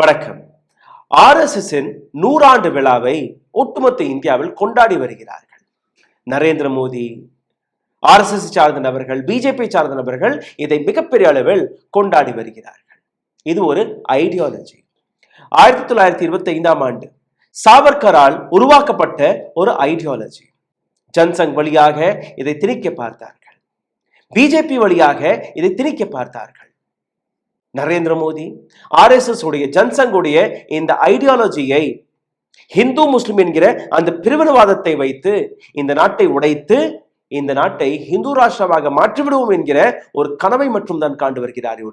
வணக்கம். RSSின் 100 விழாவை ஒட்டுமொத்த இந்தியாவில் கொண்டாடி வருகிறார்கள். நரேந்திர மோடி, RSS சார்ந்த நபர்கள், பிஜேபி சார்ந்த நபர்கள் இதை மிகப்பெரிய அளவில் கொண்டாடி வருகிறார்கள். இது ஒரு ஐடியாலஜி. 1925 சாவர்கரால் உருவாக்கப்பட்ட ஒரு ஐடியாலஜி. ஜன்சங் வழியாக இதை திணிக்க பார்த்தார்கள். பிஜேபி வழியாக இதை திணிக்க பார்த்தார்கள். நரேந்திர மோடி RSS உடைய ஜன்சங்குடைய இந்த ஐடியாலஜியை ஹிந்து முஸ்லிம் என்கிற அந்த பிரிவினவாதத்தை வைத்து இந்த நாட்டை உடைத்து இந்த நாட்டை ஹிந்து ராஷ்டிரமாக மாற்றிவிடுவோம் என்கிற ஒரு கனவை மட்டும் தான் காண்டு வருகிறார்.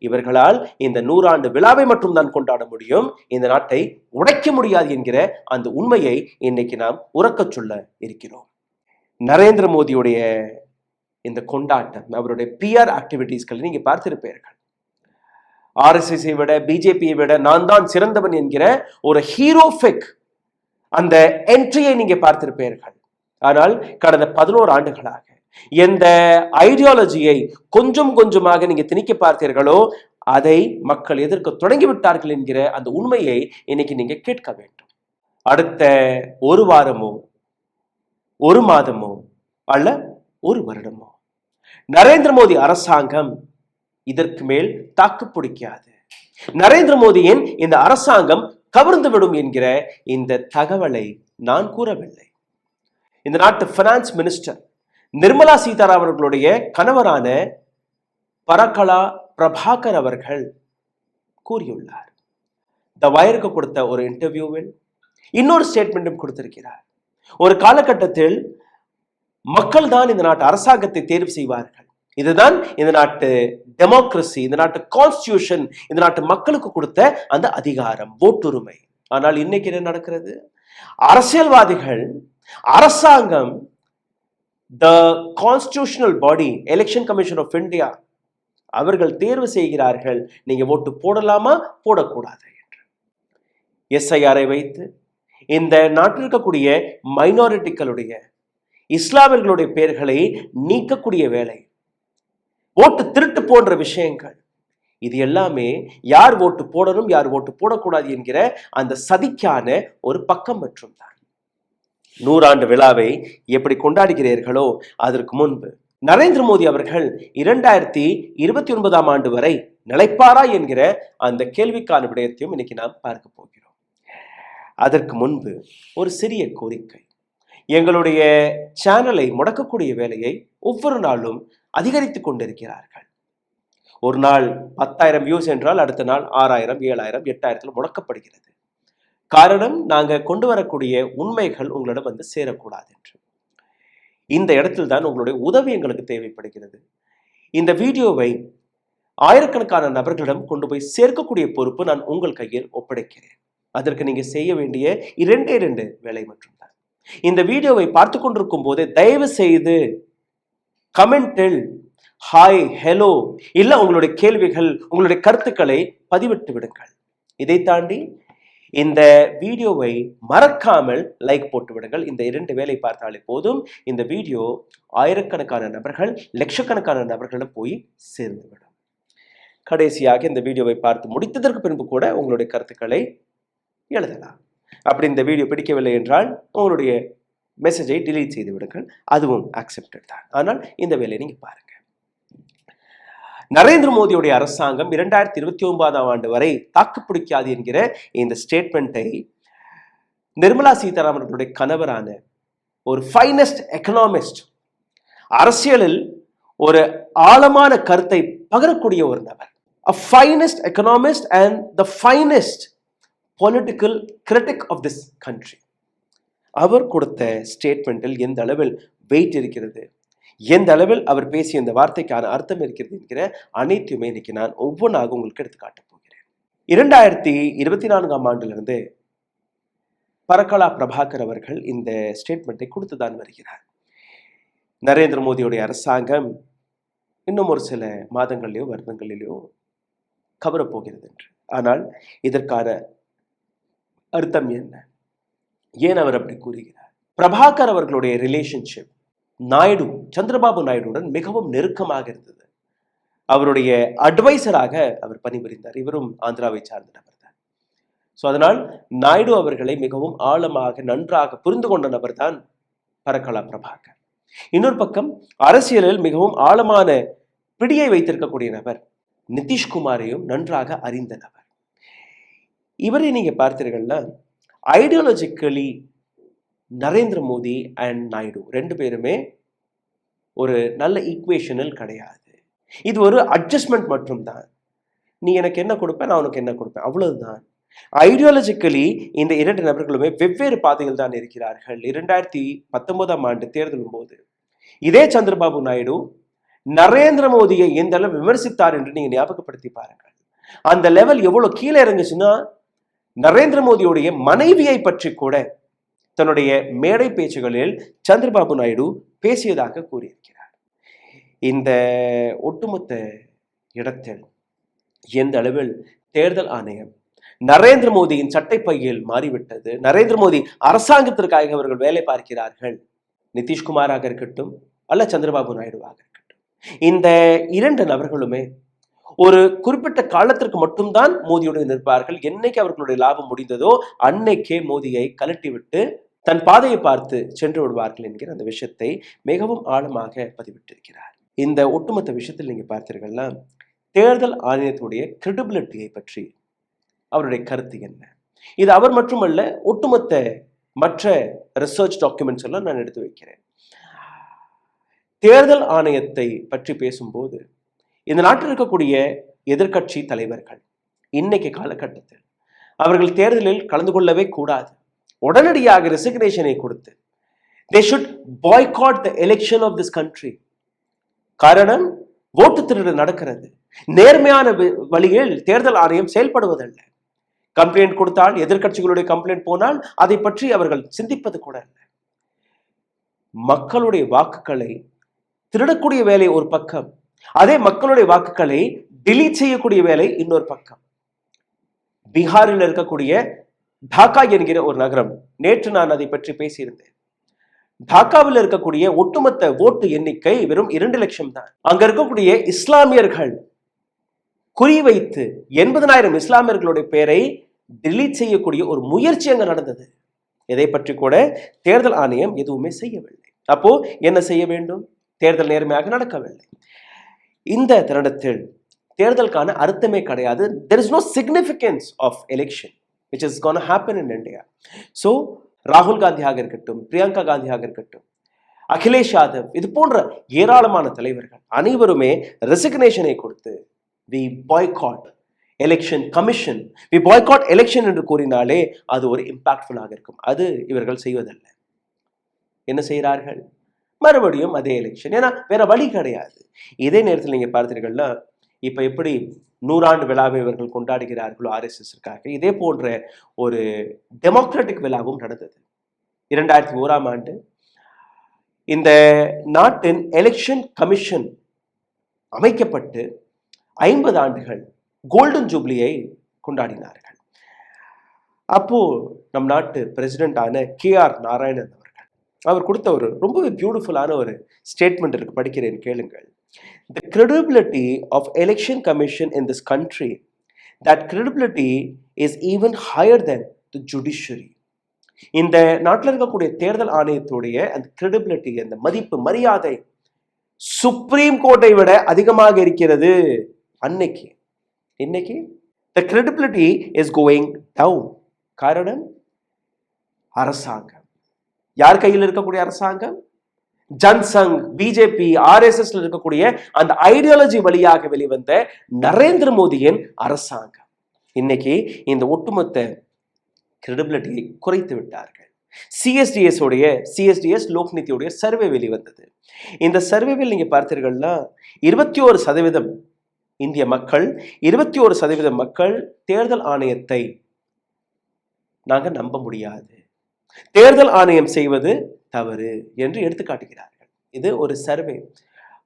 இவர்களால் இந்த 100 விழாவை மட்டும் தான் கொண்டாட முடியும், இந்த நாட்டை உடைக்க முடியாது என்கிற அந்த உண்மையை இன்னைக்கு நாம் உறக்கச் சொல்ல இருக்கிறோம். நரேந்திர மோடியுடைய இந்த கொண்டாட்டம், அவருடைய பிஆர் ஆக்டிவிட்டீஸ்களை நீங்க பார்த்திருப்பீர்கள். RSSஐ விட பிஜேபியை விட நான் தான் சிறந்தவன் என்கிற ஒரு ஹீரோஃபிக் அந்த என்ட்ரியை நீங்க பார்த்திருப்பீர்கள். ஆனால் கடந்த 11 ஆண்டுகளாக எந்த ஐடியாலஜியை கொஞ்சம் கொஞ்சமாக நீங்க திணிக்க பார்த்தீர்களோ அதை மக்கள் எதிர்க்க தொடங்கிவிட்டார்கள் என்கிற அந்த உண்மையை இன்னைக்கு நீங்க கேட்க வேண்டும். அடுத்த ஒரு வாரமோ ஒரு மாதமோ அல்ல ஒரு வருடமோ நரேந்திர மோடி அரசாங்கம் இதற்கு மேல் தாக்கு பிடிக்காது. நரேந்திர மோடியின் இந்த அரசாங்கம் கவர்ந்து விடும் என்கிற இந்த தகவலை நான் கூறவில்லை. இந்த நாட்டு பைனான்ஸ் மினிஸ்டர் நிர்மலா சீதாராமன் அவர்களுடைய கணவரான பரகலா பிரபாகர் அவர்கள் கூறியுள்ளார். த வயருக்கு கொடுத்த ஒரு இன்டர்வியூவில் இன்னொரு ஸ்டேட்மெண்ட்டும் கொடுத்திருக்கிறார். ஒரு காலகட்டத்தில் மக்கள் தான் இந்த நாட்டு அரசாங்கத்தை தேர்வு செய்வார்கள், இதுதான் இந்த நாட்டு டெமோக்ரசி, இந்த நாட்டு கான்ஸ்டிடியூஷன், இந்த நாட்டு மக்களுக்கு கொடுத்த அந்த அதிகாரம், ஓட்டுரிமை. ஆனால் இன்னைக்கு என்ன நடக்கிறது? அரசியல்வாதிகள், அரசாங்கம், the constitutional body, election commission of India, அவர்கள் தேர்வு செய்கிறார்கள் நீங்க ஓட்டு போடலாமா போடக்கூடாது என்று. SIRஐ வைத்து இந்த நாட்டில் இருக்கக்கூடிய மைனாரிட்டிகளுடைய, இஸ்லாமியர்களுடைய பெயர்களை நீக்கக்கூடிய வேலை, ஓட்டு திருட்டு போன்ற விஷயங்கள், இது எல்லாமே யார் ஓட்டு போடணும் யார் ஓட்டு போடக்கூடாது என்கிற அந்த சதிக்கான ஒரு பக்கம் மற்றும் தான். 100 விழாவை எப்படி கொண்டாடுகிறீர்களோ அதற்கு முன்பு நரேந்திர மோடி அவர்கள் 2029 வரை நிலைப்பாரா என்கிற அந்த கேள்விக்கான விடயத்தையும் இன்னைக்கு நாம் பார்க்க போகிறோம். அதற்கு முன்பு ஒரு சிறிய கோரிக்கை. எங்களுடைய சேனலை முடக்கக்கூடிய வேலையை ஒவ்வொரு நாளும் அதிகரித்துக் கொண்டிருக்கிறார்கள். ஒரு நாள் 10,000 வியூஸ் என்றால் அடுத்த நாள் 6,000, 7,000, 8,000 முடக்கப்படுகிறது. காரணம், நாங்க கொண்டு வரக்கூடிய உண்மைகள் உங்களிடம் வந்து சேரக்கூடாது என்று. இந்த இடத்தில் தான் உங்களுடைய உதவி எங்களுக்கு தேவைப்படுகிறது. இந்த வீடியோவை ஆயிரக்கணக்கான நபர்களிடம் கொண்டு போய் சேர்க்கக்கூடிய பொறுப்பு நான் உங்கள் கையில் ஒப்படைக்கிறேன். அதற்கு நீங்க செய்ய வேண்டிய 2 வேலை மட்டும்தான். இந்த வீடியோவை பார்த்து கொண்டிருக்கும் போதே தயவு செய்து கமெண்டில் ஹாய், ஹலோ, இல்ல உங்களுடைய கேள்விகள், உங்களுடைய கருத்துக்களை பதிவிட்டு விடுங்கள். இதை தாண்டி இந்த வீடியோவை மறக்காமல் லைக் போட்டு விடுங்கள். இந்த 2 வேலை பார்த்தாலே போதும். இந்த வீடியோ ஆயிரக்கணக்கான நபர்கள், லட்சக்கணக்கான நபர்களிடம் போய் சேர்ந்துவிடும். கடைசியாக இந்த வீடியோவை பார்த்து முடித்ததற்கு பின்பு கூட உங்களுடைய கருத்துக்களை எழுதலாம். அப்படி இந்த வீடியோ பிடிக்கவில்லை என்றால் உங்களுடைய மெசேஜை டிலீட் செய்து விடுங்கள், அதுவும் அக்செப்டட் தான். ஆனால் இந்த வேலையை நீங்க பாருங்க. நரேந்திர மோடியுடைய அரசாங்கம் 2029 வரை தாக்குப்பிடிக்காது என்கிற இந்த ஸ்டேட்மெண்ட்டை நிர்மலா சீதாராமன் அவர்களுடைய கணவரான ஒரு ஃபைனஸ்ட் எக்கனாமிஸ்ட், அரசியலில் ஒரு ஆழமான கருத்தை பகரக்கூடிய ஒரு நபர், a finest economist and the finest political critic of this country, அவர் கொடுத்த ஸ்டேட்மெண்டில் எந்த அளவில் வெயிட் இருக்கிறது, எந்த அளவில் அவர் பேசிய இந்த வார்த்தைக்கான அர்த்தம் இருக்கிறது என்கிற அனைத்துமே இன்னைக்கு நான் ஒவ்வொன்றாக உங்களுக்கு எடுத்து காட்டப் போகிறேன். 2024 பரகலா பிரபாகர் அவர்கள் இந்த ஸ்டேட்மெண்ட்டை கொடுத்துதான் வருகிறார். நரேந்திர மோடியுடைய அரசாங்கம் இன்னும் ஒரு சில மாதங்களிலோ வருடங்களிலோ கவரப்போகிறது என்று. ஆனால் இதற்கான அர்த்தம் என்ன? ஏன் அவர் அப்படி கூறுகிறார்? பிரபாகர் அவர்களுடைய ரிலேஷன்ஷிப் சந்திரபாபு நாயுடுடன் மிகவும் நெருக்கமாக இருந்தது. அவருடைய அட்வைசராக அவர் பணிபுரிந்தார். இவரும் ஆந்திராவை சார்ந்த நபர் தான். ஸோ அதனால் நாயுடு அவர்களை மிகவும் ஆழமாக நன்றாக புரிந்து கொண்ட நபர் தான் பரக்கலா பிரபாகர். இன்னொரு பக்கம் அரசியலில் மிகவும் ஆழமான பிடியை வைத்திருக்கக்கூடிய நபர் நிதிஷ்குமாரையும் நன்றாக அறிந்த நபர். இவரை நீங்க பார்த்தீர்கள்னா ஐடியாலஜிக்கலி நரேந்திர மோடி அண்ட் நாயுடு ரெண்டு பேருமே ஒரு நல்ல ஈக்குவேஷனில் கிடையாது. இது ஒரு அட்ஜஸ்ட்மெண்ட் மட்டும்தான். நீ எனக்கு என்ன கொடுப்பேன், நான் உனக்கு என்ன கொடுப்பேன், அவ்வளவுதான். ஐடியாலஜிக்கலி இந்த இரண்டு நபர்களுமே வெவ்வேறு பாதையில் தான் இருக்கிறார்கள். 2019 ஆண்டு தேர்தலும் போது இதே சந்திரபாபு நாயுடு நரேந்திர மோடியை எந்த அளவு விமர்சித்தார் என்று நீங்க ஞாபகப்படுத்தி பாருங்கள். அந்த லெவல் எவ்வளவு கீழே இறங்குச்சுன்னா, நரேந்திர மோடியுடைய மனைவியை பற்றி கூட தன்னுடைய மேடை பேச்சுகளில் சந்திரபாபு நாயுடு பேசியதாக கூறியிருக்கிறார். இந்த ஒட்டுமொத்த இடத்தில் எந்த அளவில் தேர்தல் ஆணையம் நரேந்திர மோடியின் சட்டைப்பையில் மாறிவிட்டது. நரேந்திர மோடி அரசாங்கத்திற்காக அவர்கள் வேலை பார்க்கிறார்கள். நிதிஷ்குமாராக இருக்கட்டும் அல்ல சந்திரபாபு நாயுடுவாக இருக்கட்டும், இந்த இரண்டு நபர்களுமே ஒரு குறிப்பிட்ட காலத்திற்கு மட்டும்தான் மோடியுடன் நிற்பார்கள். என்னைக்கு அவர்களுடைய லாபம் முடிந்ததோ அன்னைக்கே மோடியை கலட்டிவிட்டு தன் பாதையை பார்த்து சென்று விடுவார்கள் என்கிற அந்த விஷயத்தை மிகவும் ஆழமாக பதிவிட்டிருக்கிறார். இந்த ஒட்டுமொத்த விஷயத்தில் நீங்க பார்த்தீர்கள்னா தேர்தல் ஆணையத்துடைய கிரெடிபிலிட்டியை பற்றி அவருடைய கருத்து என்ன? இது அவர் மட்டுமல்ல, ஒட்டுமொத்த மற்ற ரிசர்ச் டாக்குமெண்ட்ஸ் எல்லாம் நான் எடுத்து வைக்கிறேன். தேர்தல் ஆணையத்தை பற்றி பேசும்போது இந்த நாட்டில் இருக்கக்கூடிய எதிர்கட்சி தலைவர்கள் இன்னைக்கு காலகட்டத்தில் அவர்கள் தேர்தலில் கலந்து கொள்ளவே கூடாது. உடனடியாக ரெசிக்னேஷனை கொடுத்து they should boycott the election of this country. காரணம், ஓட்டு திருடு நடக்கிறது. நேர்மையான வழியில் தேர்தல் ஆணையம் செயல்படுவதல்ல. கம்ப்ளைண்ட் கொடுத்தால், எதிர்கட்சிகளுடைய கம்ப்ளைண்ட் போனால் அதை பற்றி அவர்கள் சிந்திப்பது கூட இல்லை. மக்களுடைய வாக்குகளை திருடக்கூடிய வேலை ஒரு பக்கம், அதே மக்களுடைய வாக்குகளை டிலீட் செய்யக்கூடிய வேலை இன்னொரு பக்கம். பீகாரில் இருக்கக்கூடிய டாக்கா என்கிற ஒரு நகரம், நேற்று நான் அதை பற்றி பேசியிருந்தேன். டாக்காவில் இருக்கக்கூடிய ஒட்டுமொத்த ஓட்டு எண்ணிக்கை வெறும் 2 லட்சம் தான். அங்க இருக்கக்கூடிய இஸ்லாமியர்கள் குறிவைத்து 80,000 இஸ்லாமியர்களுடைய பெயரை டிலீட் செய்யக்கூடிய ஒரு முயற்சி அங்க நடந்தது. இதை பற்றி கூட தேர்தல் ஆணையம் எதுவுமே செய்யவில்லை. அப்போ என்ன செய்ய வேண்டும்? தேர்தல் நேர்மையாக நடக்கவில்லை. இந்த தருணத்தில் தேர்தலுக்கான அர்த்தமே கிடையாது. there is no significance of election which is going to happen in India. So ராகுல் காந்தியாக இருக்கட்டும், பிரியங்கா காந்தியாக இருக்கட்டும், அகிலேஷ் யாதவ், இது போன்ற ஏராளமான தலைவர்கள் அனைவருமே ரெசிக்னேஷனை கொடுத்து we boycott election commission, we boycott election என்று கூறினாலே அது ஒரு இம்பாக்ட்ஃபுல்லாக இருக்கும். அது இவர்கள் செய்வதல்ல. என்ன செய்கிறார்கள்? மறுபடியும் அதே எலெக்ஷன். ஏன்னா வேற வழி கிடையாது. இதே நேரத்தில் நீங்க பார்த்தீர்கள்னா இப்ப எப்படி 100 விழாவை இவர்கள் கொண்டாடுகிறார்களோ RSSற்காக, இதே போன்ற ஒரு டெமோக்ராட்டிக் விழாவும் நடந்தது 2001 ஆண்டு. இந்த நாட்டின் எலெக்ஷன் கமிஷன் அமைக்கப்பட்டு 50 ஆண்டுகள் கோல்டன் ஜூப்ளியை கொண்டாடினார்கள். அப்போ நம் நாட்டு பிரசிடென்டான KR நாராயணன் அவர்கள் அவர் கொடுத்த ஒரு ரொம்பவே பியூட்டிஃபுல்லான ஒரு ஸ்டேட்மெண்ட் இருக்கு, படிக்கிறேன், கேளுங்கள். The credibility of election commission in this country, that credibility is even higher than the judiciary. இந்த நாட்டில் இருக்கக்கூடிய தேர்தல் ஆணையத்துடைய அந்த credibility, அந்த மதிப்பு மரியாதை சுப்ரீம் கோர்ட்டை விட அதிகமாக இருக்கிறது. அன்னைக்கு இன்னைக்கு the credibility is going down. காரணம், அரசாங்கம். யார் கையில் இருக்கக்கூடிய அரசாங்கம்? ஜன்சங், பிஜேபி, RSS இருக்கக்கூடிய அந்த ஐடியாலஜி வழியாக வெளிவந்த நரேந்திர மோடியின் அரசாங்கம் இன்னைக்கு இந்த ஒட்டுமொத்த கிரெடிபிலிட்டியை குறைத்து விட்டார்கள். சிஎஸ்டிஎஸ் லோக்நீதியுடைய சர்வே வெளிவந்தது. இந்த சர்வேவில் நீங்க பார்த்தீர்கள்னா 21% இந்திய மக்கள், 21% மக்கள் தேர்தல் ஆணையத்தை நாங்க நம்ப முடியாது, தேர்தல் ஆணையம் செய்வது தவறு என்று எடுத்து காட்டுகிறார்கள். இது ஒரு சர்வே.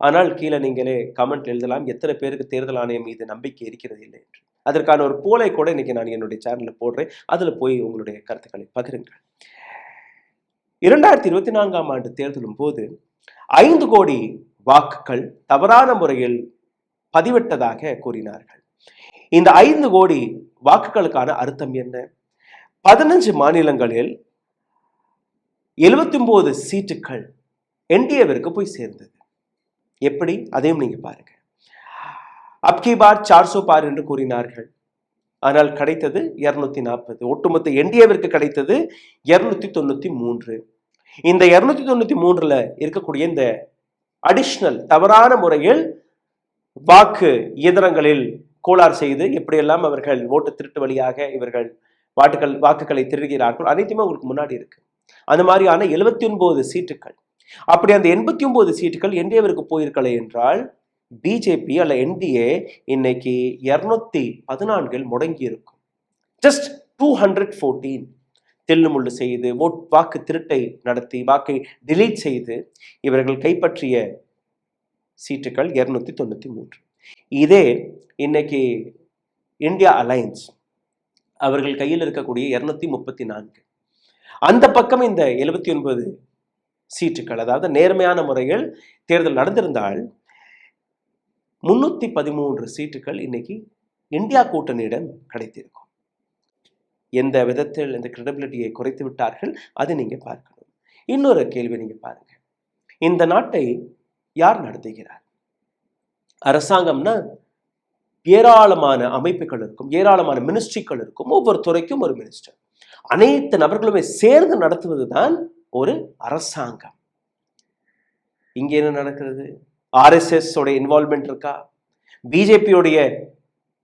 ஆனால் கீழே நீங்களே கமெண்ட் எழுதலாம், எத்தனை பேருக்கு தேர்தல் ஆணையம் மீது நம்பிக்கை இருக்கிறது இல்லை என்று. அதற்கான ஒரு போலை கூட இன்னைக்கு நான் என்னுடைய சேனலில் போடுறேன், அதுல போய் உங்களுடைய கருத்துக்களை பகிருங்கள். 2024 ஆண்டு தேர்தலும் போது 5 கோடி வாக்குகள் தவறான முறையில் பதிவிட்டதாக கூறினார்கள். இந்த 5 கோடி வாக்குகளுக்கான அர்த்தம் என்ன? 15 மாநிலங்களில் 79 சீட்டுகள் என்டிஏவிற்கு போய் சேர்ந்தது. எப்படி? அதையும் நீங்க பாருங்க. அப்கி பார் 400 பார் என்று கூறினார்கள், ஆனால் கிடைத்தது 240. ஒட்டுமொத்த என்டிஏவிற்கு கிடைத்தது 293. இந்த 293ல இருக்கக்கூடிய இந்த அடிஷனல் தவறான முறையில் வாக்கு இயந்திரங்களில் கோளாறு செய்து எப்படியெல்லாம் அவர்கள் ஓட்டு திருட்டு வழியாக இவர்கள் வாக்குகளை திருடுகிறார்கள் அனைத்துமே உங்களுக்கு முன்னாடி இருக்கு. அந்த மாதிரியான 79 சீட்டுகள். அப்படி அந்த 89 சீட்டுகள் என்டிஏவிற்கு போயிருக்கலை என்றால் பிஜேபி அல்ல என்டிஏ இன்னைக்கு 214 முடங்கி இருக்கும். ஜஸ்ட் 214 தில்லுமுள்ளு செய்து வாக்கு திருட்டை நடத்தி வாக்கை டிலீட் செய்து இவர்கள் கைப்பற்றிய சீட்டுகள் 293. இதே இன்னைக்கு இந்தியா அலையன்ஸ் அவர்கள் கையில் இருக்கக்கூடிய 234. அந்த பக்கம் இந்த 79 சீட்டுகள், அதாவது நேர்மையான முறையில் தேர்தல் நடந்திருந்தால் 313 சீட்டுகள் இன்னைக்கு இந்தியா கூட்டணியிடம் கிடைத்திருக்கும். எந்த விதத்தில் இந்த கிரெடிபிலிட்டியை குறைத்து விட்டார்கள், அது நீங்க பார்க்கணும். இன்னொரு கேள்வி நீங்க பாருங்க, இந்த நாட்டை யார் நடத்துகிறார்? அரசாங்கம்னா ஏராளமான அமைப்புகள் இருக்கும், ஏராளமான மினிஸ்ட்ரிகள் இருக்கும், ஒவ்வொரு துறைக்கும் ஒரு மினிஸ்டர், அனைத்து நபர்களுமே சேர்ந்து நடத்துவதுதான் ஒரு அரசாங்கம். இங்க என்ன நடக்கிறது? ஆர்எஸ்எஸ் உடைய இன்வால்மெண்ட் இருக்கா? பிஜேபியோடைய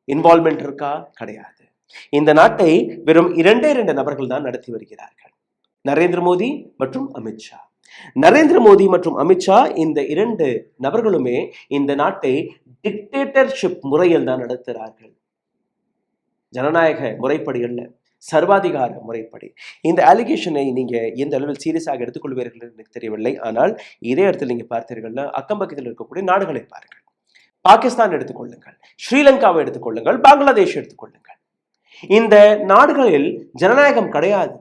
இன்வால்மெண்ட் இருக்கா? கிடையாது. இந்த நாட்டை வெறும் 2 நபர்கள் தான் நடத்தி வருகிறார்கள், நரேந்திர மோடி மற்றும் அமித்ஷா. நரேந்திர மோடி மற்றும் அமித்ஷா இந்த 2 நபர்களுமே இந்த நாட்டை டிக்டேட்டர்ஷிப் முறையில் தான் நடத்துகிறார்கள். ஜனநாயக முறைப்படி அல்ல, சர்வாதிகார முறைப்படி. இந்த அலிகேஷனை நீங்க எந்த அளவில் சீரியஸாக எடுத்துக்கொள்வீர்கள் எனக்கு தெரியவில்லை. ஆனால் இதே இடத்தில் நீங்க பார்த்தீர்கள்னா அக்கம் பக்கத்தில் இருக்கக்கூடிய நாடுகளை பாருங்கள். பாகிஸ்தான் எடுத்துக்கொள்ளுங்கள், ஸ்ரீலங்காவை எடுத்துக்கொள்ளுங்கள், பங்களாதேஷ் எடுத்துக்கொள்ளுங்கள். இந்த நாடுகளில் ஜனநாயகம் கிடையாது.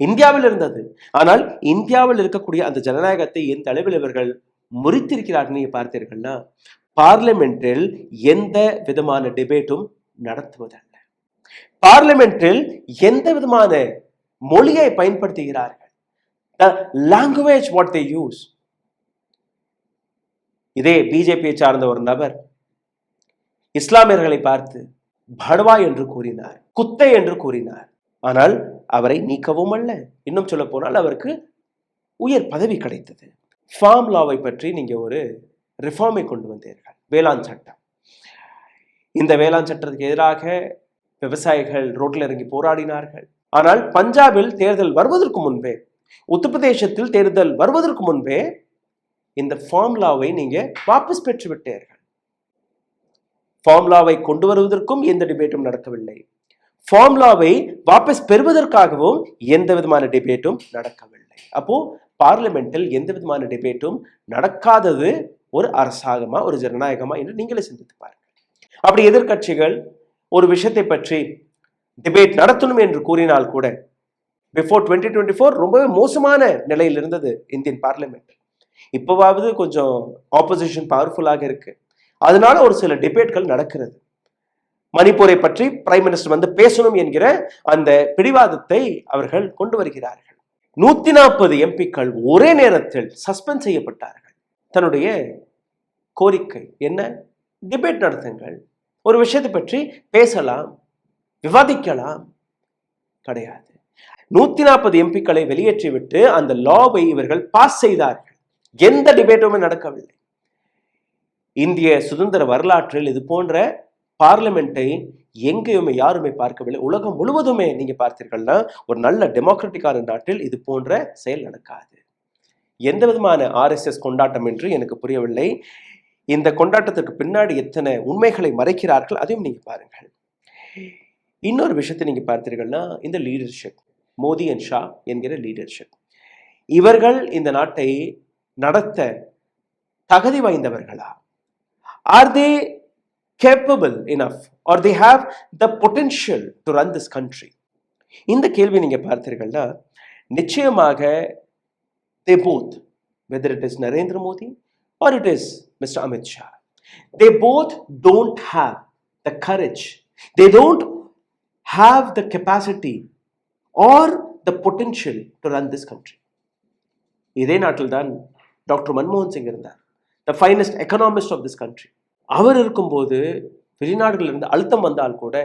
இந்தியாவில் இருந்தது, ஆனால் இந்தியாவில் இருக்கக்கூடிய அந்த ஜனநாயகத்தை எந்த அளவில் இவர்கள் முறித்திருக்கிறார்கள் நீங்க பார்த்தீர்கள்னா, பார்லிமெண்டில் எந்த விதமான டிபேட்டும் நடத்துவதல்ல, பார்லிமெண்டில் எந்த விதமான மொழியை பயன்படுத்துகிறார்கள், the language what they use. இதே பிஜேபியை சார்ந்த ஒரு நபர் இஸ்லாமியர்களை பார்த்து படுவா என்று கூறினார், குத்தை என்று கூறினார். ஆனால் அவரை நீக்கவும் அல்ல, இன்னும் சொல்ல போனால் அவருக்கு உயர் பதவி கிடைத்தது. ஃபார்ம் லாவை பற்றி நீங்க ஒரு ரிஃபார்மை கொண்டு வந்தீர்கள், வேளாண் சட்டம். இந்த வேளாண் சட்டத்துக்கு எதிராக விவசாயிகள் ரோட்டில் இறங்கி போராடினார்கள். ஆனால் பஞ்சாபில் தேர்தல் வருவதற்கு முன்பே, உத்தரப்பிரதேசத்தில் தேர்தல் வருவதற்கு முன்பே இந்த ஃபார்முலாவை நீங்க வாபஸ் பெற்று விட்டீர்கள். ஃபார்முலாவை கொண்டு வருவதற்கும் எந்த டிபேட்டும் நடக்கவில்லை, ஃபார்முலாவை வாபஸ் பெறுவதற்காகவும் எந்த விதமான டிபேட்டும் நடக்கவில்லை. அப்போ பார்லிமெண்டில் எந்த விதமான டிபேட்டும் நடக்காதது ஒரு அரசாங்கமா, ஒரு ஜனநாயகமா என்று நீங்களே சிந்தித்து பாருங்கள். அப்படி எதிர்கட்சிகள் ஒரு விஷயத்தை பற்றி டிபேட் நடத்தணும் என்று கூறினால் கூட பிஃபோர் 2024 ரொம்பவே மோசமான நிலையில் இருந்தது இந்தியன் பார்லிமெண்ட். இப்போவாவது கொஞ்சம் ஆப்போசிஷன் பவர்ஃபுல்லாக இருக்கு, அதனால ஒரு சில டிபேட்கள் நடக்கிறது. மணிப்பூரை பற்றி பிரைம் மினிஸ்டர் வந்து பேசணும் என்கிற அந்த பிடிவாதத்தை அவர்கள் கொண்டு வருகிறார்கள். 140 எம்பிக்கள் ஒரே நேரத்தில் சஸ்பெண்ட் செய்யப்பட்டார்கள். தன்னுடைய கோரிக்கை என்ன? டிபேட் நடத்துங்கள், ஒரு விஷயத்தை பற்றி பேசலாம், விவாதிக்கலாம். கிடையாது. 140 எம்பிக்களை வெளியேற்றிவிட்டு அந்த லாவை இவர்கள் பாஸ் செய்தார்கள். எந்த டிபேட்டுமே நடக்கவில்லை. இந்திய சுதந்திர வரலாற்றில் இது போன்ற பார்லிமெண்டை எங்கேயுமே யாருமே பார்க்கவில்லை. உலகம் முழுவதுமே நீங்க பார்த்தீர்கள்னா ஒரு நல்ல டெமோக்ராட்டிக்கான நாட்டில் இது போன்ற செயல் நடக்காது. எந்த விதமான ஆர்எஸ்எஸ் கொண்டாட்டம் என்று எனக்கு புரியவில்லை. இந்த கொண்டாட்டத்திற்கு பின்னாடி எத்தனை உண்மைகளை மறைக்கிறார்கள் அதையும் நீங்க பாருங்கள். இன்னொரு விஷயத்தை நீங்க பார்த்தீர்கள்னா இந்த லீடர்ஷிப், மோடி அண்ட் ஷா என்கிற லீடர்ஷிப், இவர்கள் இந்த நாட்டை நடத்த தகுதி வாய்ந்தவர்களா? Are they capable enough or they have the potential to run this country? இந்த கேள்வி நீங்க பார்த்தீர்கள்னா நிச்சயமாக they both, whether it is Narendra Modi or it is Mr. Amit Shah, they both don't have the courage, they don't have the capacity are the potential to run this country. இதே நாட்டில் தான் doctor மன்மோகன் சிங் இருந்தார், the finest economist of this country. அவர் இருக்கும்போது வெளிநாடுகளில் இருந்து அழுத்தம் வந்தால் கூட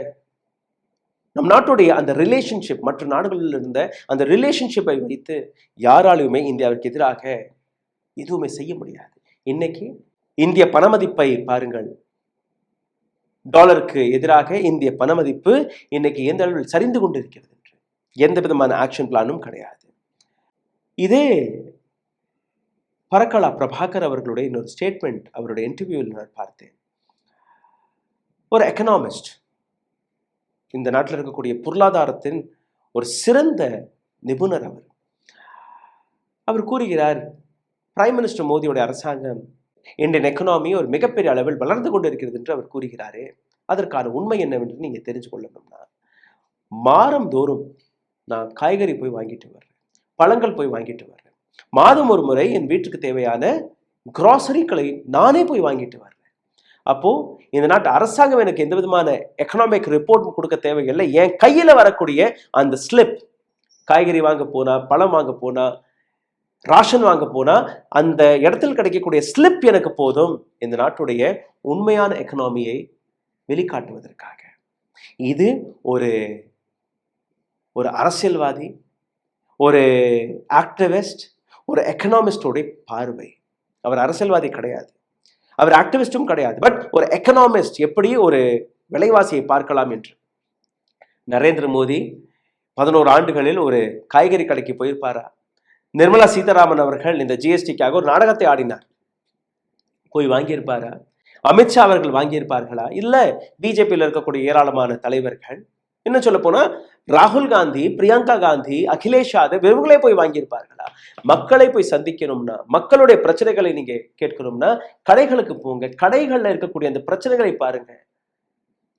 நம் நாட்டுடைய அந்த ரிலேஷன்ஷிப், மற்ற நாடுகளில் இருந்த அந்த ரிலேஷன்ஷிப்பை வைத்து யாராலுமே இந்தியாவிற்கு எதிராக எதுவுமே செய்ய முடியாது. இன்னைக்கு இந்திய பணமதிப்பை பாருங்கள், டாலருக்கு எதிராக இந்திய பணமதிப்பு இன்னைக்கு எந்த அளவில் சரிந்து கொண்டிருக்கிறது என்று எந்த விதமான ஆக்ஷன் பிளானும் கிடையாது. இதே பரக்கலா பிரபாகர் அவர்களுடைய இன்னொரு ஸ்டேட்மெண்ட், அவருடைய இன்டர்வியூவில் நான் பார்த்தேன். ஒரு எக்கனாமிஸ்ட், இந்த நாட்டில் இருக்கக்கூடிய பொருளாதாரத்தின் ஒரு சிறந்த நிபுணர் அவர் கூறுகிறார், பிரைம் மினிஸ்டர் மோடியோட அரசாங்கம் இந்தியன் எக்கனாமி ஒரு மிகப்பெரிய அளவில் வளர்ந்து கொண்டிருக்கிறது என்று அவர் கூறுகிறாரே. அதற்கான உண்மை என்னவென்று நீங்க தெரிஞ்சு கொள்ளணும்னா, மாதம் தோறும் நான் காய்கறி போய் வாங்கிட்டு வர்றேன், பழங்கள் போய் வாங்கிட்டு வர்றேன், மாதம் ஒரு முறை என் வீட்டுக்கு தேவையான கிராசரிகளை நானே போய் வாங்கிட்டு வர்றேன். அப்போ இந்த நாட்டு அரசாங்கம் எனக்கு எந்த விதமான எக்கனாமிக் ரிப்போர்ட் கொடுக்க தேவையில்லை. என் கையில வரக்கூடிய அந்த ஸ்லிப், காய்கறி வாங்க போனா, பழம் வாங்க போனா, ராஷன் வாங்க போனா, அந்த இடத்தில் கிடைக்கக்கூடிய ஸ்லிப் எனக்கு போதும் இந்த நாட்டுடைய உண்மையான எக்கனாமியை வெளிக்காட்டுவதற்காக. இது ஒரு ஒரு அரசியல்வாதி, ஒரு ஆக்டிவிஸ்ட், ஒரு எக்கனாமிஸ்டோடைய பார்வை. அவர் அரசியல்வாதி கிடையாது, அவர் ஆக்டிவிஸ்டும் கிடையாது, பட் ஒரு எக்கனாமிஸ்ட் எப்படி ஒரு விலைவாசியை பார்க்கலாம் என்று. நரேந்திர மோடி 11 ஆண்டுகளில் ஒரு காய்கறி கடைக்கு போயிருப்பாரா? நிர்மலா சீதாராமன் அவர்கள் இந்த ஜிஎஸ்டிக்காக ஒரு நாடகத்தை ஆடினார், போய் வாங்கியிருப்பாரா? அமித்ஷா அவர்கள் வாங்கியிருப்பார்களா? இல்ல பிஜேபியில் இருக்கக்கூடிய ஏராளமான தலைவர்கள், இன்னும் சொல்ல போனா ராகுல் காந்தி, பிரியங்கா காந்தி, அகிலேஷ் யாதவ் இவங்களே போய் வாங்கியிருப்பார்களா? மக்களை போய் சந்திக்கணும்னா, மக்களுடைய பிரச்சனைகளை நீங்க கேட்கணும்னா கடைகளுக்கு போங்க, கடைகள்ல இருக்கக்கூடிய அந்த பிரச்சனைகளை பாருங்க.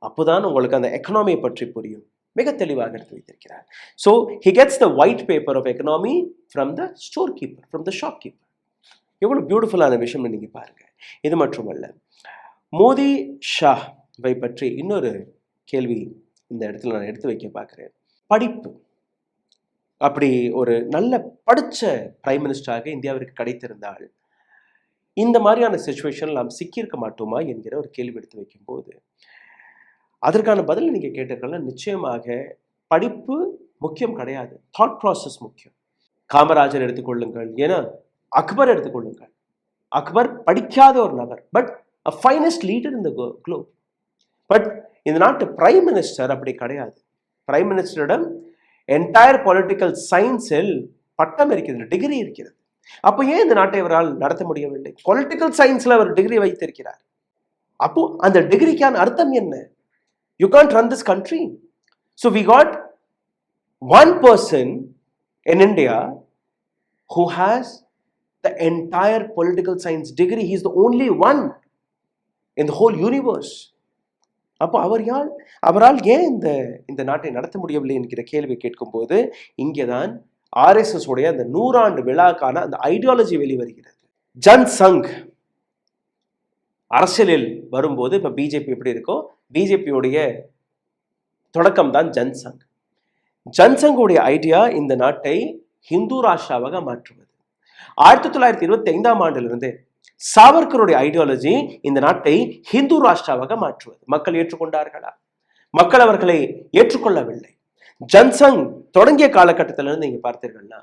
அப்போதான் உங்களுக்கு அந்த எக்கனாமியை பற்றி புரியும். மிக தெளிவாக எடுத்து வைத்திருக்கிறார். So he gets the white paper of economy from the storekeeper, from the shopkeeper. எவ்வளவு பியூட்டிஃபுல்லான விஷயம் நீங்க பாருங்க. இது மட்டுமல்ல, மோடி ஷாவை பற்றி இன்னொரு கேள்வி இந்த இடத்துல நான் எடுத்து வைக்க பார்க்கிறேன். படிப்பு, அப்படி ஒரு நல்ல படிச்ச பிரைம் மினிஸ்டராக இந்தியாவிற்கு கிடைத்திருந்தால் இந்த மாதிரியான சிச்சுவேஷன் நாம் சிக்கியிருக்க மாட்டோமா என்கிற ஒரு கேள்வி எடுத்து வைக்கும் போது அதற்கான பதில் நீங்க கேட்டீர்கள்னா, நிச்சயமாக படிப்பு முக்கியம் கிடையாது, தாட் ப்ராசஸ் முக்கியம். காமராஜர் எடுத்துக்கொள்ளுங்கள், ஏன்னா அக்பர் எடுத்துக்கொள்ளுங்கள். அக்பர் படிக்காத ஒரு நபர், but a finest leader in the globe. But இந்த நாட்டு பிரைம் மினிஸ்டர் அப்படி கிடையாது. பிரைம் மினிஸ்டரிடம் என்டையர் பொலிட்டிக்கல் சயின்ஸில் பட்டம் இருக்கிறது, டிகிரி இருக்கிறது. அப்போ ஏன் இந்த நாட்டை அவரால் நடத்த முடியவில்லை? பொலிட்டிக்கல் சயின்ஸ்ல அவர் டிகிரி வைத்திருக்கிறார். அப்போ அந்த டிகிரிக்கான அர்த்தம் என்ன? You can't run this country. So we got one person in India who has the entire political science degree. He is the only one in the whole universe. அப்போ அவரால் ஏன் இந்த நாட்டை நடத்த முடியவில்லை என்கிற கேள்வி கேட்கும்போது இங்கேதான் ஆர்எஸ்எஸ் உடைய அந்த 100 ஆண்டு விழாக்கான அந்த ஐடியாலஜி வெளிவருகிறது. ஜன் சங் அரசியலில் வரும்போது இப்ப பிஜேபி எப்படி இருக்கோ, பிஜேபியுடைய தொடக்கம் தான் ஜன்சங். ஜன்சங்குடைய ஐடியா இந்த நாட்டை ஹிந்து ராஷ்டிராவாக மாற்றுவது. 1925ஆம் ஆண்டிலிருந்து சாவர்கருடைய ஐடியாலஜி இந்த நாட்டை ஹிந்து ராஷ்டிராவாக மாற்றுவது. மக்கள் ஏற்றுக்கொண்டார்களா? மக்கள் அவர்களை ஏற்றுக்கொள்ளவில்லை. ஜன்சங் தொடங்கிய காலகட்டத்திலிருந்து நீங்க பார்த்தீர்கள்னா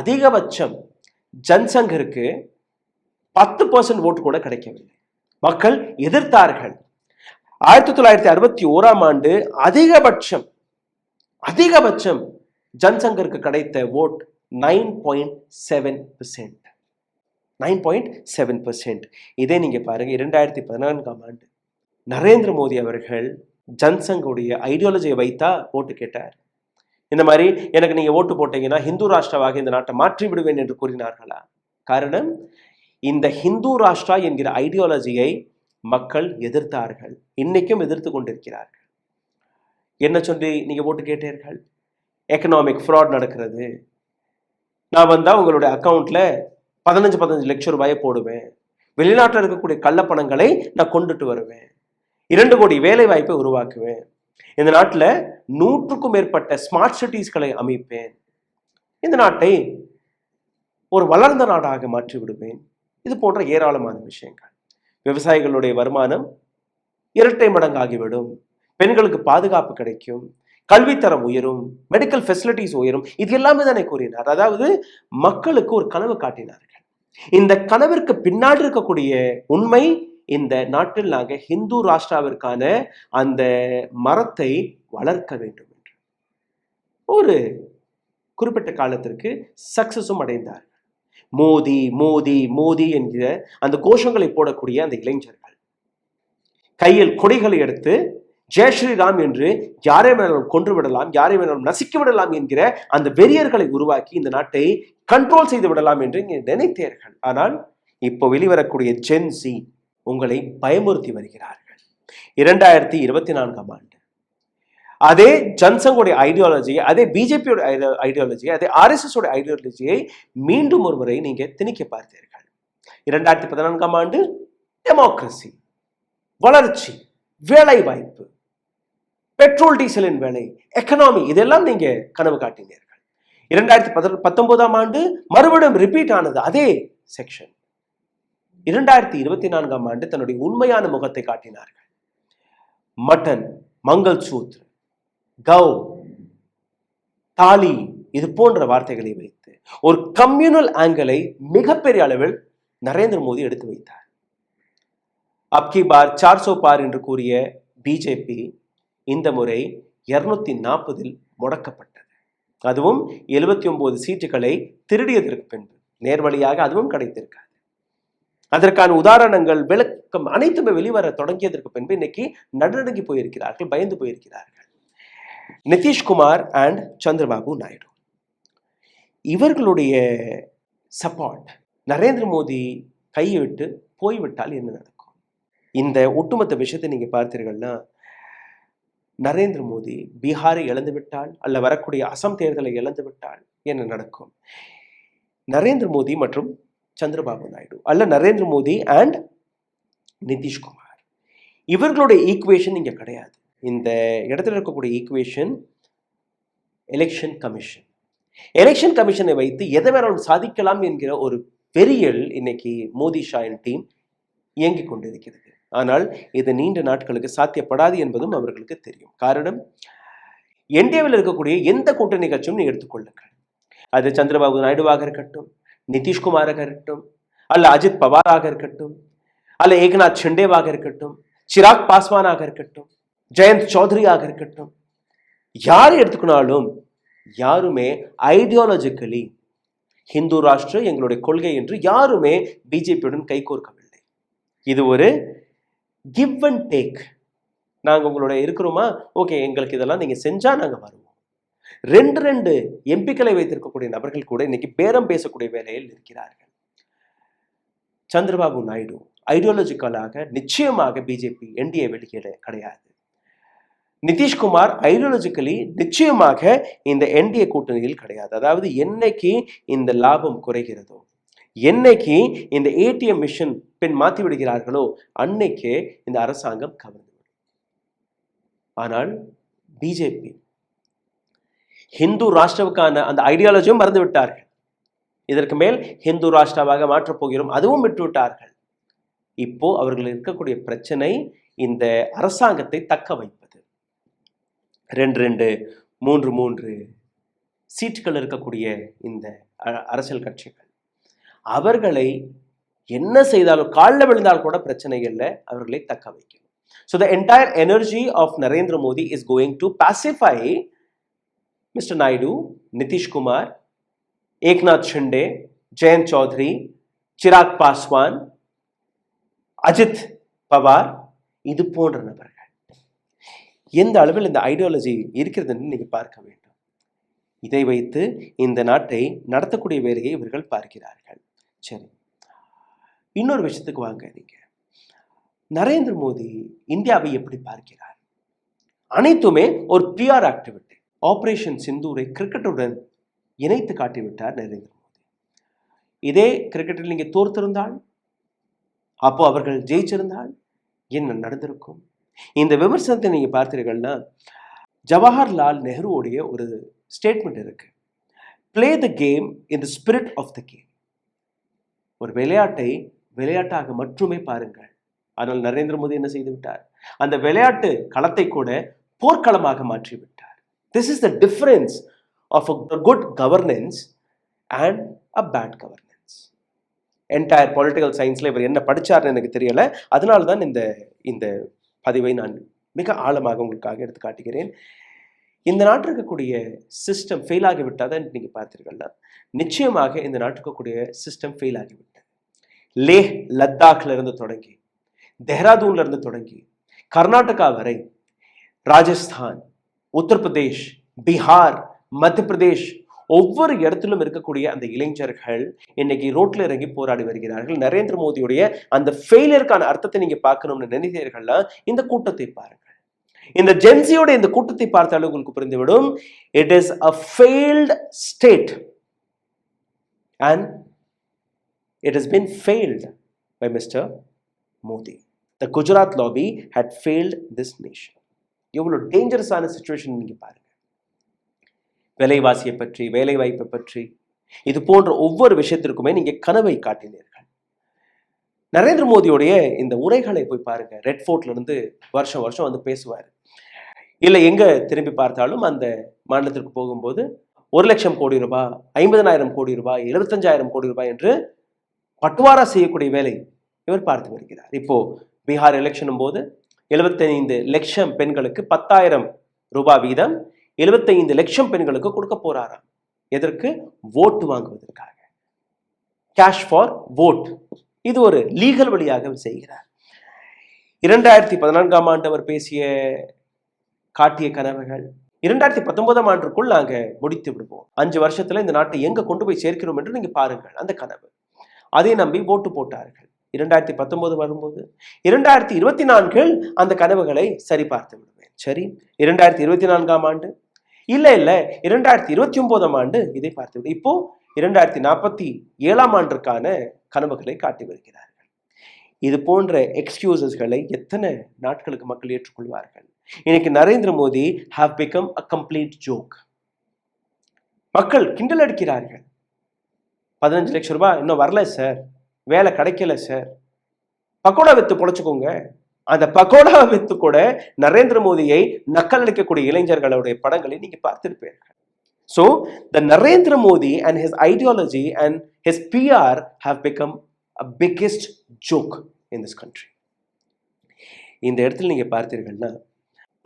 அதிகபட்சம் ஜன்சங்கிற்கு 10% ஓட்டு கூட கிடைக்கவில்லை. மக்கள் எதிர்த்தார்கள். 1961ஆம் ஆண்டு அதிகபட்சம் ஜன்சங்கிற்கு கிடைத்த ஓட் 9.7%. 9.7%. இதே நீங்க பாருங்க 2014ஆம் ஆண்டு நரேந்திர மோடி அவர்கள் ஜன்சங்குடைய ஐடியாலஜியை வைத்தா ஓட்டு கேட்டார். இந்த மாதிரி எனக்கு நீங்க ஓட்டு போட்டீங்கன்னா ஹிந்து ராஷ்டிராவாக இந்த நாட்டை மாற்றி விடுவேன் என்று கூறினார்களா? காரணம், இந்த ஹிந்து ராஷ்டிரா என்கிற ஐடியாலஜியை மக்கள் எதிர்த்தார்கள், இன்னைக்கும் எதிர்த்து கொண்டிருக்கிறார்கள். என்ன சொல்லி நீங்க ஓட்டு கேட்டீர்கள்? எக்கனாமிக் ஃப்ராட் நடக்கிறது, நான் வந்தா உங்களுடைய அக்கௌண்ட்ல 15 லட்சம் ரூபாயை போடுவேன், வெளிநாட்டில் இருக்கக்கூடிய கள்ளப்பணங்களை நான் கொண்டுட்டு வருவேன், 2 கோடி வேலை வாய்ப்பை உருவாக்குவேன், இந்த நாட்டில் 100க்கும் மேற்பட்ட ஸ்மார்ட் சிட்டிஸ்களை அமைப்பேன், இந்த நாட்டை ஒரு வளர்ந்த நாடாக மாற்றி விடுவேன். இது போன்ற ஏராளமான விஷயங்கள். விவசாயிகளுடைய வருமானம் இரட்டை மடங்காகிவிடும், பெண்களுக்கு பாதுகாப்பு கிடைக்கும், கல்வித்தரம் உயரும், மெடிக்கல் ஃபெசிலிட்டிஸ் உயரும். இது எல்லாமே தானே கூறினார். அதாவது மக்களுக்கு ஒரு கனவு காட்டினார்கள். இந்த கனவிற்கு பின்னாடி இருக்கக்கூடிய உண்மை, இந்த நாட்டில் நாங்கள் ஹிந்து ராஷ்டிராவிற்கான அந்த மரத்தை வளர்க்க வேண்டும் என்று ஒரு குறிப்பிட்ட காலத்திற்கு சக்சஸும் அடைந்தார்கள். மோதி மோதி மோதி என்கிற அந்த கோஷங்களை போடக்கூடிய அந்த இளைஞர்கள் கையில் கொடிகளை எடுத்து ஜெய் ஸ்ரீராம் என்று யாரை வேணாலும் கொன்று விடலாம், யாரை வேணாலும் நசுக்கி விடலாம் என்கிற அந்த வெறியர்களை உருவாக்கி இந்த நாட்டை கண்ட்ரோல் செய்து விடலாம் என்று நினைத்தீர்கள். ஆனால் இப்போ வெளிவரக்கூடிய ஜென்சி உங்களை பயமுறுத்தி வருகிறார்கள். 2024 ஆண்டு அதே ஜன்சங்கோடைய ஐடியாலஜியை, அதே பிஜேபியோட ஐடியாலஜியை, அதே ஆர்எஸ்எஸ் ஐடியாலஜியை மீண்டும் ஒரு முறை நீங்க திணிக்க பார்த்தீர்கள். 2014 ஆண்டு டெமோக்ரஸி, வளர்ச்சி, வேலை வாய்ப்பு, பெட்ரோல் டீசலின் விலை, எக்கனாமி, இதெல்லாம் நீங்க கனவு காட்டினீர்கள். 2019 ஆண்டு மறுபடியும் ரிப்பீட் ஆனது அதே செக்ஷன். 2024 ஆண்டு தன்னுடைய உண்மையான முகத்தை காட்டினார்கள். மட்டன், மங்கள் சூத்ர், கவ், தாலி, இது போன்ற வார்த்தைகளை வைத்து ஒரு கம்யூனல் ஆங்கிளை மிகப்பெரிய அளவில் நரேந்திர மோடி எடுத்து வைத்தார். அப்கி பார் 400 பார் என்று கூறிய பிஜேபி இந்த முறை 240 முடக்கப்பட்டது. அதுவும் 79 சீட்டுகளை திருடியதற்கு பின்பு. நேர்வழியாக அதுவும் கிடைத்திருக்காது. அதற்கான உதாரணங்கள், விளக்கம் அனைத்துமே வெளிவர தொடங்கியதற்கு பின்பு இன்னைக்கு நடுநடுங்கி போயிருக்கிறார்கள், பயந்து போயிருக்கிறார்கள். நிதிஷ்குமார் அண்ட் சந்திரபாபு நாயுடு இவர்களுடைய சப்போர்ட் நரேந்திர மோடி கையை விட்டு போய்விட்டால் என்ன நடக்கும்? இந்த ஒட்டுமொத்த விஷயத்தை நீங்க பார்த்தீர்கள்னா, நரேந்திர மோடி பீகாரை இழந்து விட்டால், அல்ல வரக்கூடிய அசாம் தேர்தலை இழந்து விட்டால் என்ன நடக்கும்? நரேந்திர மோடி மற்றும் சந்திரபாபு நாயுடு, அல்ல நரேந்திர மோடி அண்ட் நிதிஷ்குமார், இவர்களுடைய ஈக்குவேஷன் இங்க கிடையாது. இந்த இடத்துல இருக்கக்கூடிய ஈக்குவேஷன் எலெக்ஷன் கமிஷன். எலெக்ஷன் கமிஷனை வைத்து எதை வேணாலும் சாதிக்கலாம் என்கிற ஒரு பெரியல் இன்னைக்கு மோடி ஷாயின் டீம் இயங்கிக் கொண்டிருக்கிறது. ஆனால் இது நீண்ட நாட்களுக்கு சாத்தியப்படாது என்பதும் அவர்களுக்கு தெரியும். காரணம், என்டிஏவில் இருக்கக்கூடிய எந்த கூட்டணி கட்சியும் எடுத்துக்கொள்ளுங்கள், அது சந்திரபாபு நாயுடுவாக இருக்கட்டும், நிதிஷ்குமாராக இருக்கட்டும், அல்ல அஜித் பவாராக இருக்கட்டும், அல்ல ஏக்நாத் ஷிண்டேவாக இருக்கட்டும், சிராக் பாஸ்வானாக இருக்கட்டும், ஜெயந்த் சௌத்ரியாக இருக்கட்டும், யார் எடுத்துக்கினாலும் யாருமே ஐடியாலஜிக்கலி ஹிந்து ராஷ்டிர எங்களுடைய கொள்கை என்று யாருமே பிஜேபியுடன் கைகோர்க்கவில்லை. இது ஒரு கிவ் அண்ட் டேக். நாங்கள் உங்களோட இருக்கிறோமா, ஓகே, எங்களுக்கு இதெல்லாம் நீங்க செஞ்சா நாங்கள் வருவோம். 2 எம்பிக்களை வைத்திருக்கக்கூடிய நபர்கள் கூட இன்னைக்கு பேரம் பேசக்கூடிய வேலையில் இருக்கிறார்கள். சந்திரபாபு நாயுடு ஐடியாலஜிக்கலாக நிச்சயமாக பிஜேபி என்டிஏ வெளியே கிடையாது. நிதிஷ்குமார் ஐடியாலஜிக்கலி நிச்சயமாக இந்த என்டிஏ கூட்டணியில் கிடையாது. அதாவது என்னைக்கு இந்த லாபம் குறைகிறதோ, என்னைக்கு இந்த ஏடிஎம் மிஷன் பின் மாற்றி விடுகிறார்களோ, அன்னைக்கே இந்த அரசாங்கம் கவர்ந்துவிடும். ஆனால் பிஜேபி ஹிந்து ராஷ்டிராவுக்கான அந்த ஐடியாலஜியும் மறந்து விட்டார்கள். இதற்கு மேல் ஹிந்து ராஷ்டிராவாக மாற்றப் போகிறோம், அதுவும் விட்டு விட்டார்கள். இப்போ அவர்கள் இருக்கக்கூடிய பிரச்சனை இந்த அரசாங்கத்தை தக்க வைப்பது. 2 3 சீட்டுகள் இருக்கக்கூடிய இந்த அரசியல் கட்சிகள் அவர்களை என்ன செய்தாலும், காலில் விழுந்தால் கூட பிரச்சனை இல்லை, அவர்களை தக்க வைக்கணும். So the entire energy of Narendra Modi is going to pacify Mr. Naidu, Nitish Kumar, Eknath Shinde, Jayant Chaudhary, Chirag Paswan, Ajit Pawar, இது போன்ற நபர்கள் எந்த அளவில் இந்த ஐடியாலஜி இருக்கிறதுன்னு நீங்க பார்க்க வேண்டும். இதை வைத்து இந்த நாட்டை நடத்தக்கூடிய வேலையை இவர்கள் பார்க்கிறார்கள். சரி, இன்னொரு விஷயத்துக்கு வாங்க. நீங்க நரேந்திர மோடி இந்தியாவை எப்படி பார்க்கிறார்? அனைத்துமே ஒரு பிஆர் ஆக்டிவிட்டி. ஆபரேஷன் சிந்தூரை கிரிக்கெட்டுடன் இணைத்து காட்டிவிட்டார் நரேந்திர மோடி. இதே கிரிக்கெட்டில் நீங்க தோர்த்திருந்தால், அப்போ அவர்கள் ஜெயிச்சிருந்தால் என்ன நடந்திருக்கும்? இந்த விமர்சனத்தை நீங்க பார்த்தீர்கள்னா ஜவஹர்லால் நேருவுடைய ஒரு ஸ்டேட்மெண்ட் இருக்கு. Play the game in the spirit of the game. ஒரு விளையாட்டை விளையாட்டாக மட்டுமே பாருங்கள். ஆனால் நரேந்திர மோடி என்ன செய்து விட்டார்? அந்த விளையாட்டு களத்தை கூட போர்க்களமாக மாற்றி விட்டார். This is the difference of a good governance and a bad governance. Entire political சயின்ஸ்ல இவர் என்ன படிச்சார்னு எனக்கு தெரியல. அதனால தான் இந்த பதிவை நான் மிக ஆழமாக உங்களுக்காக எடுத்து காட்டுகிறேன். இந்த நாட்டில் இருக்கக்கூடிய சிஸ்டம் ஃபெயில் ஆகிவிட்டாதான் நீங்க பார்த்தீர்கள்னா நிச்சயமாக இந்த நாட்டுக்கு இருக்கக்கூடிய சிஸ்டம் ஃபெயில் ஆகிவிட்டது. லேஹ் லத்தாக்ல இருந்து தொடங்கி, தெஹ்ராதூன்ல இருந்து தொடங்கி, கர்நாடகா வரை, ராஜஸ்தான், உத்தரப்பிரதேஷ், பீகார், மத்திய பிரதேஷ், ஒவ்வொரு இடத்திலும் இருக்கக்கூடிய அந்த இளைஞர்கள் இன்னைக்கு ரோட்ல இறங்கி போராடி வருகிறார்கள். நரேந்திர மோடியுடைய அந்த ஃபெயிலியருக்கான அர்த்தத்தை நீங்க பார்க்கணும்னு நினைத்தீர்கள்னா இந்த கூட்டத்தை பாருங்கள். இந்த ஜென்சியோட இந்த கூட்டத்தை பார்த்தாலும் உங்களுக்கு புரிந்துவிடும். It is a failed state and it has been failed by Mr. Modi. The Gujarat lobby had failed this nation. எவ்வளவு டேஞ்சரஸான சிச்சுவேஷன் நீங்க பாருங்க. விலைவாசியை பற்றி, வேலை வாய்ப்பை பற்றி, இது போன்ற ஒவ்வொரு விஷயத்திற்குமே நீங்க கனவை காட்டினீர்கள். நரேந்திர மோடியோடைய இந்த உரைகளை போய் பாருங்க. ரெட் ஃபோர்ட்ல இருந்து வருஷம் வருஷம் வந்து பேசுவார். இல்லை எங்க திரும்பி பார்த்தாலும் அந்த மாநிலத்திற்கு போகும்போது 1,00,000 கோடி ரூபாய், 50,000 கோடி ரூபாய், 75,000 கோடி ரூபாய் என்று பட்டுவாரா செய்யக்கூடிய வேலை இவர் பார்த்து வருகிறார். இப்போ பீகார் எலெக்ஷனும் போது 75 லட்சம் பெண்களுக்கு 10,000 ரூபாய் வீதம் 75 லட்சம் பெண்களுக்கு கொடுக்க போறாராம். எதற்கு? ஓட்டு வாங்குவதற்காக. Cash for vote. இது ஒரு லீகல் வழியாக செய்கிறார். 2014ஆம் ஆண்டு அவர் காட்டிய கனவுகள் 2019ஆம் ஆண்டுக்குள் நாங்க முடித்து விடுவோம். 5 வருஷத்துல இந்த நாட்டை எங்க கொண்டு போய் சேர்க்கிறோம் என்று நீங்க பாருங்கள். அந்த கனவு, அதை நம்பி ஓட்டு போட்டார்கள். 2019 வரும்போது 2024 அந்த கனவுகளை சரி பார்த்து விடுவேன். சரி, 2024ஆம் ஆண்டு இல்ல 2029ஆம் ஆண்டு இதை பார்த்து விடு. இப்போ 2047ஆம் ஆண்டிற்கான கனவுகளை காட்டி வருகிறார்கள். இது போன்ற எக்ஸ்கியூசஸ்களை எத்தனை நாட்களுக்கு மக்கள் ஏற்றுக்கொள்வார்கள்? இன்னைக்கு Narendra Modi have become a complete joke. மக்கள் கிண்டல் அடிக்கிறார்கள். 15 லட்சம் ரூபாய் இன்னும் வரல சார், வேலை கிடைக்கல சார், பக்கோடா வித்து பொழைச்சுக்கோங்க. அந்த பக்கோடா வித்து கூட நரேந்திர மோடியை நக்கல் அடிக்கக்கூடிய இளைஞர்களுடைய படங்களை நீங்க பார்த்திருப்பீர்கள். So the Narendra Modi and his ideology and his PR have become a biggest joke in this country. இந்த இடத்துல நீங்க பார்த்தீர்கள்னா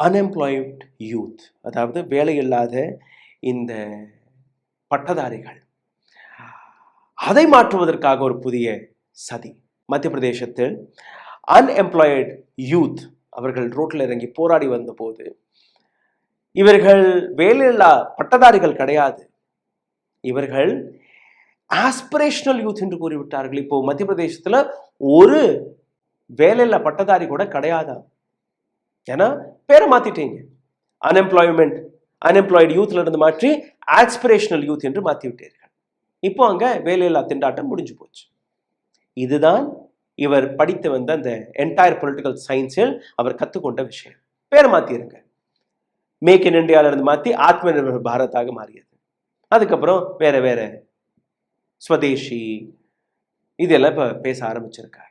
unemployed youth, அதாவது வேலை இல்லாத இந்த பட்டதாரிகள், அதை மாற்றுவதற்காக ஒரு புதிய சதி. மத்திய பிரதேசத்தில் அன்எம்ப்ளாய்டு யூத் அவர்கள் ரோட்டில் இறங்கி போராடி வந்தபோது இவர்கள் வேலையில்லா பட்டதாரிகள் கிடையாது, இவர்கள் ஆஸ்பிரேஷனல் யூத் என்று கூறிவிட்டார்கள். இப்போ மத்திய பிரதேசத்துல ஒரு வேலையில்லா பட்டதாரி கூட கிடையாதா? ஏன்னா பேரை மாத்திட்டீங்க. அன்எம்ப்ளாய்டு யூத்ல இருந்து மாற்றி ஆஸ்பிரேஷனல் யூத் என்று மாற்றி விட்டீர்கள். இப்போ அங்க வேலையில்லா திண்டாட்டம் முடிஞ்சு போச்சு. இதுதான் இவர் படித்து வந்த அந்த என்டையர் பொலிட்டிக்கல் சயின்ஸில் அவர் கற்றுக்கொண்ட விஷயம். பேரை மாத்திருங்க. மேக் இன் இந்தியாவில இருந்து மாற்றி ஆத்ம நிர்பர் பாரதாக மாறியது. அதுக்கப்புறம் வேற வேற ஸ்வதேசி இதெல்லாம் இப்போ பேச ஆரம்பிச்சிருக்காங்க.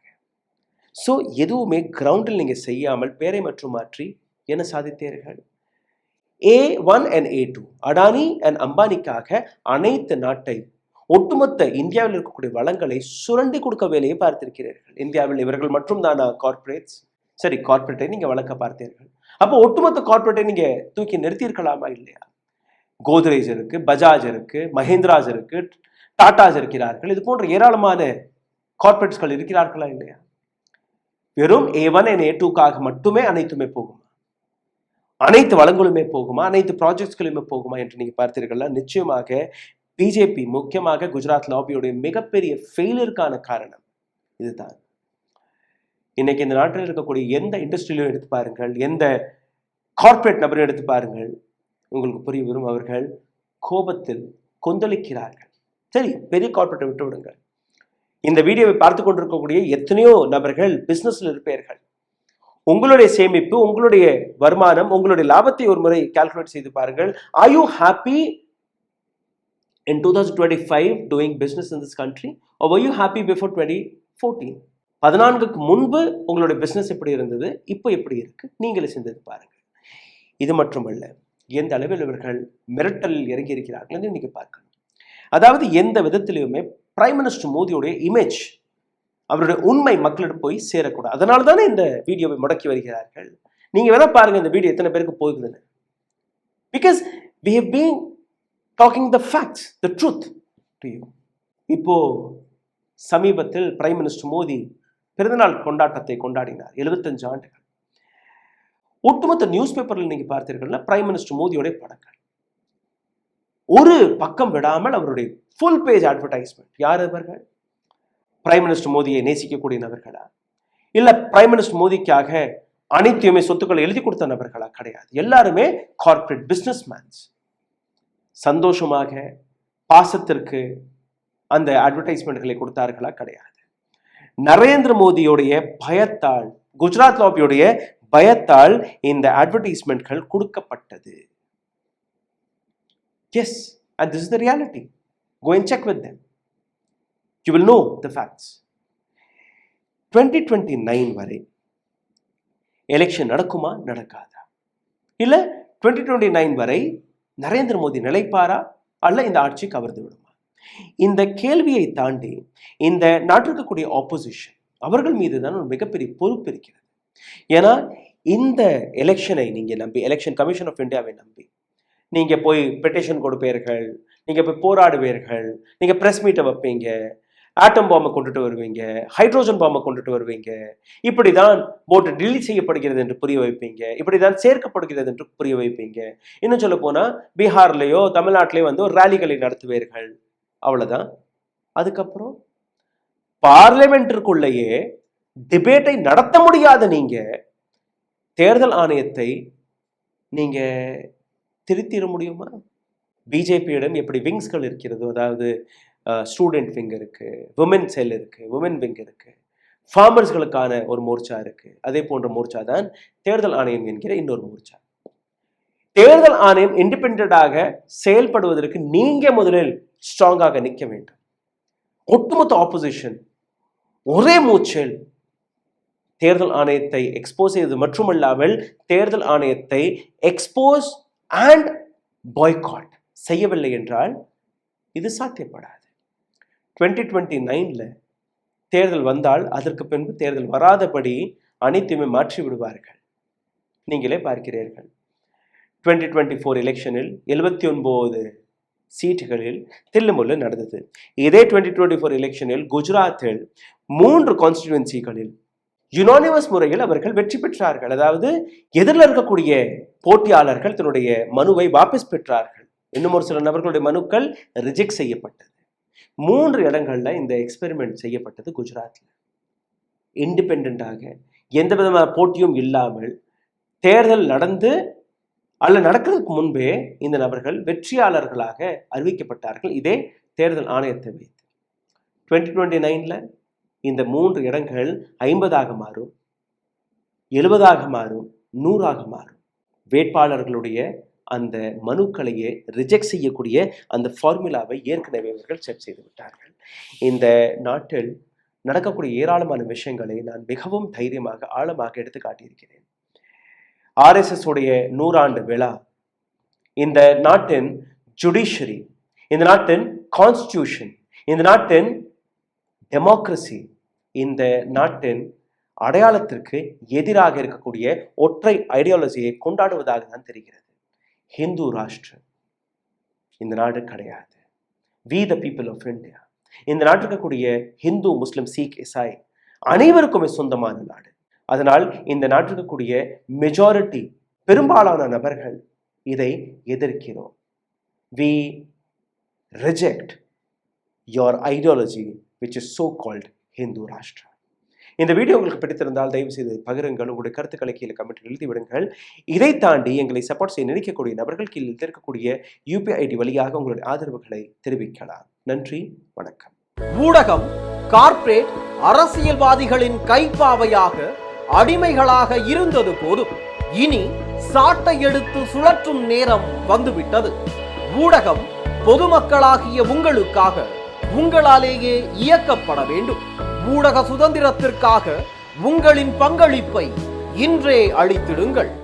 ஸோ எதுவுமே கிரவுண்டில் நீங்கள் செய்யாமல் பேரை மற்றும் மாற்றி என்ன சாதித்தீர்கள்? A1 and A2 Adani and அம்பானிக்காக அனைத்து நாட்டை, ஒட்டுமொத்த இந்தியாவில் இருக்கக்கூடிய வளங்களை சுரண்டி கொடுக்க வேலையை பார்த்திருக்கிறீர்கள். இந்தியாவில் இவர்கள் மட்டும் தானா கார்பரேட்ஸ்? சரி, கார்பரேட்டை நீங்க வளர்க்க பார்த்தீர்கள். அப்போ ஒட்டுமொத்த கார்பரேட்டை நீங்க தூக்கி நிறுத்தியிருக்கலாமா இல்லையா? கோத்ரேஜ் இருக்கு, பஜாஜ் இருக்கு, மஹிந்திராஸ் இருக்கு, டாடாஸ் இருக்கிறார்கள். இது போன்ற ஏராளமான கார்பரேட்ஸ்கள் இருக்கிறார்களா இல்லையா? வெறும் A1 and A2க்காக மட்டுமே அனைத்துமே போகுமா? அனைத்து வளங்களுமே போகுமா? அனைத்து ப்ராஜெக்ட்ஸ்களுமே போகுமா என்று நீங்க பார்த்தீர்கள்னா நிச்சயமாக பிஜேபி, முக்கியமாக குஜராத் லாபியோடைய மிகப்பெரிய ஃபெயிலியருக்கான காரணம் இதுதான். இன்னைக்கு இந்த நாட்டில் இருக்கக்கூடிய எந்த இண்டஸ்ட்ரியிலும் எடுத்து பாருங்கள், எந்த கார்பரேட் நபரையும் எடுத்து பாருங்கள், உங்களுக்கு புரிய வரும். அவர்கள் கோபத்தில் கொந்தளிக்கிறார்கள். சரி, பெரிய கார்பரேட்டை விட்டு விடுங்கள். இந்த வீடியோவை பார்த்து கொண்டிருக்கக்கூடிய எத்தனையோ நபர்கள் பிசினஸ்ல இருப்பார்கள். உங்களுடைய சேமிப்பு, உங்களுடைய வருமானம், உங்களுடைய லாபத்தை ஒரு முறை கால்குலேட் செய்து பாருங்கள். Are you happy in 2025 doing business in this country, or were you happy before 2014? 14க்கு முன்பு உங்களுடைய பிசினஸ் எப்படி இருந்தது, இப்போ எப்படி இருக்கு, நீங்களே சிந்தித்து பாருங்கள். இது மட்டுமல்ல, எந்த அளவில் இவர்கள் மிரட்டலில் இறங்கி இருக்கிறார்கள் என்று இன்னைக்கு பார்க்கணும். அதாவது எந்த விதத்திலையுமே பிரைம் மினிஸ்டர் மோடியோடைய இமேஜ், அவருடைய உண்மை மக்களிடம் போய் சேரக்கூடாது. அதனால தானே இந்த வீடியோவை முடக்கி வருகிறார்கள். நீங்க வேணா பாருங்க இந்த வீடியோ எத்தனை பேருக்கு போகுதுன்னு. Because we have been talking the facts, the truth to you. இப்போ சமீபத்தில் பிரைம் மினிஸ்டர் மோடி பிறந்தநாள் கொண்டாட்டத்தை கொண்டாடினார். 75 ஆண்டுகள். ஒட்டுமொத்த நியூஸ் பேப்பரில் நீங்க பார்த்தீர்கள்னா பிரைம் மினிஸ்டர் மோடியோட படங்கள் ஒரு பக்கம் விடாமல் அவருடைய ஃபுல் பேஜ் அட்வர்டைஸ்மெண்ட். யார் அவர்கள்? பிரைம் மினிஸ்டர் மோடியை நேசிக்கக்கூடிய நபர்களா, இல்ல பிரைம் மினிஸ்டர் மோடிக்காக அனைத்தையுமே சொத்துக்களை எழுதி கொடுத்த நபர்களா? கிடையாது. எல்லாருமே கார்ப்பரேட் பிசினஸ் மேன்ஸ். சந்தோஷமாக பாசத்திற்கு அந்த அட்வர்டைஸ்மெண்ட்களை கொடுத்தார்களா? கிடையாது. நரேந்திர மோடியோடைய பயத்தால், குஜராத் லாபியோடைய பயத்தால் இந்த அட்வர்டைஸ்மெண்ட்கள் கொடுக்கப்பட்டது. Yes, and this is the reality. Go and check with them. You will know the facts. 2029 வரை எலெக்ஷன் நடக்குமா நடக்காதா, இல்ல 2029 வரை நரேந்திர மோடி நிலைப்பாரா அல்ல இந்த ஆட்சி கவர்ந்து விடுமா? இந்த கேள்வியை தாண்டி இந்த நாட்டிற்கு கூடிய ஆப்போசிஷன் அவர்கள் மீது தான் ஒரு மிகப்பெரிய பொறுப்பு இருக்கிறது. ஏன்னா இந்த எலெக்ஷனை நீங்க நம்பி, எலெக்ஷன் கமிஷன் ஆஃப் இந்தியாவை நம்பி நீங்க போய் பெட்டிஷன் கொடுப்பீர்கள், நீங்க போய் போராடுவீர்கள், நீங்க பிரஸ் மீட்டை வைப்பீங்க, ஆட்டம் பாம்பை கொண்டுட்டு வருவீங்க, ஹைட்ரோஜன் பாம்பை கொண்டுட்டு வருவீங்க, இப்படிதான் போட்டு டிலீட் செய்யப்படுகிறது என்று புரிய வைப்பீங்க, இப்படிதான் சேர்க்கப்படுகிறது என்று புரிய வைப்பீங்க. இன்னும் சொல்ல போனா பீகார்லயோ தமிழ்நாட்டிலேயோ வந்து ஒரு ரேலிகளை நடத்துவீர்கள், அவ்வளவுதான். அதுக்கப்புறம் பார்லிமெண்ட்டிற்குள்ளேயே டிபேட்டை நடத்த முடியாத நீங்க தேர்தல் ஆணையத்தை நீங்க திருத்திட முடியுமா? பிஜேபியிடம் எப்படி விங்ஸ்கள் இருக்கிறதோ, அதாவது ஸ்டூடெண்ட் விங் இருக்கு, விமன் செல் இருக்கு, விமன் விங் இருக்கு, ஃபார்மர்ஸ்களுக்கான ஒரு மோர்ச்சா இருக்கு, அதே போன்ற மோர்ச்சா தான் தேர்தல் ஆணையம் என்கிற இன்னொரு மோர்ச்சா. தேர்தல் ஆணையம் இண்டிபெண்டாக செயல்படுவதற்கு நீங்க முதலில் ஸ்ட்ராங்காக நிற்க வேண்டும். ஒட்டுமொத்த ஆப்போசிஷன் ஒரே மூச்சில் தேர்தல் ஆணையத்தை எக்ஸ்போஸ் செய்வது மட்டுமல்லாமல் தேர்தல் ஆணையத்தை எக்ஸ்போஸ் அண்ட் பாய்காட் செய்யவில்லை என்றால் இது சாத்தியப்படாது. 2029 தேர்தல் வந்தால் அதற்கு பின்பு தேர்தல் வராதபடி அனைத்துமே மாற்றி விடுவார்கள். நீங்களே பார்க்கிறீர்கள். 2024 எலெக்ஷனில் 79 சீட்டுகளில் தில்லுமுல்லு நடந்தது. இதே 2024 எலெக்ஷனில் குஜராத்தில் 3 கான்ஸ்டிடுவன்சிகளில் யுனானிமஸ் முறையில் அவர்கள் வெற்றி பெற்றார்கள். அதாவது எதிரில் இருக்கக்கூடிய போட்டியாளர்கள் தன்னுடைய மனுவை வாபஸ் பெற்றார்கள். இன்னும் ஒரு சில நபர்களுடைய மனுக்கள் ரிஜெக்ட் செய்யப்பட்டது. 3 இடங்கள்ல இந்த எக்ஸ்பெரிமெண்ட் செய்யப்பட்டது குஜராத்ல. இண்டிபெண்டாக எந்த விதமான போட்டியும் இல்லாமல் தேர்தல் நடந்து நடக்கிறதுக்கு முன்பே இந்த நபர்கள் வெற்றியாளர்களாக அறிவிக்கப்பட்டார்கள். இதே தேர்தல் ஆணையத்தை வைத்து 2029 இந்த 3 இடங்கள் 50ஆக மாறும், 70ஆக மாறும், 100ஆக மாறும். வேட்பாளர்களுடைய அந்த மனுக்களையே ரிஜெக்ட் செய்யக்கூடிய அந்த ஃபார்முலாவை ஏற்கனவே அவர்கள் செட் செய்து விட்டார்கள். இந்த நாட்டில் நடக்கக்கூடிய ஏராளமான விஷயங்களை நான் மிகவும் தைரியமாக ஆழமாக எடுத்து காட்டியிருக்கிறேன். RSS உடைய 100 ஆண்டு விழா, இந்த நாட்டின் ஜுடிஷரி, இந்த நாட்டின் கான்ஸ்டிடியூஷன், இந்த நாட்டின் டெமோக்ரஸி, இந்த நாட்டின் அடையாளத்திற்கு எதிராக இருக்கக்கூடிய ஒற்றை ஐடியாலஜியை கொண்டாடுவதாக தான் தெரிகிறது. ஹிந்து ராஷ்டிரம் இந்த நாடு கிடையாது. We the people of India, இந்த நாட்டில் இருக்கக்கூடிய ஹிந்து, முஸ்லிம், சீக், இசாய் அனைவருக்குமே சொந்தமான நாடு. அதனால் இந்த நாட்டில் இருக்கக்கூடிய மெஜாரிட்டி, பெரும்பாலான நபர்கள் இதை எதிர்க்கிறோம். We reject your ideology which is so called Hindu Rashtra. இந்த வீடியோ உங்களுக்கு பிடித்திருந்தால் தயவு செய்து பகிருங்கள். உங்களுடைய கருத்துக்களை கீழே கமெண்ட்டில் எழுதி விடுங்கள். இதை தாண்டி எங்களை சப்போர்ட் செய்ய நினைக்கக்கூடிய நபர்கள் கீழே இருக்கக்கூடிய UPI ID வழியாக உங்களுடைய ஆதரவுகளை தெரிவிக்கலாம். நன்றி, வணக்கம். ஊடகம் கார்ப்பரேட் அரசியல்வாதிகளின் கைப்பாவையாக அடிமைகளாக இருந்தது போதும். இனி சாட்டை எடுத்து சுழற்றும் நேரம் வந்துவிட்டது. ஊடகம் பொதுமக்களாகிய உங்களுக்காக, உங்களாலேயே இயக்கப்பட வேண்டும். ஊடக சுதந்திரத்திற்காக உங்களின் பங்களிப்பை இன்றே அளித்திடுங்கள்.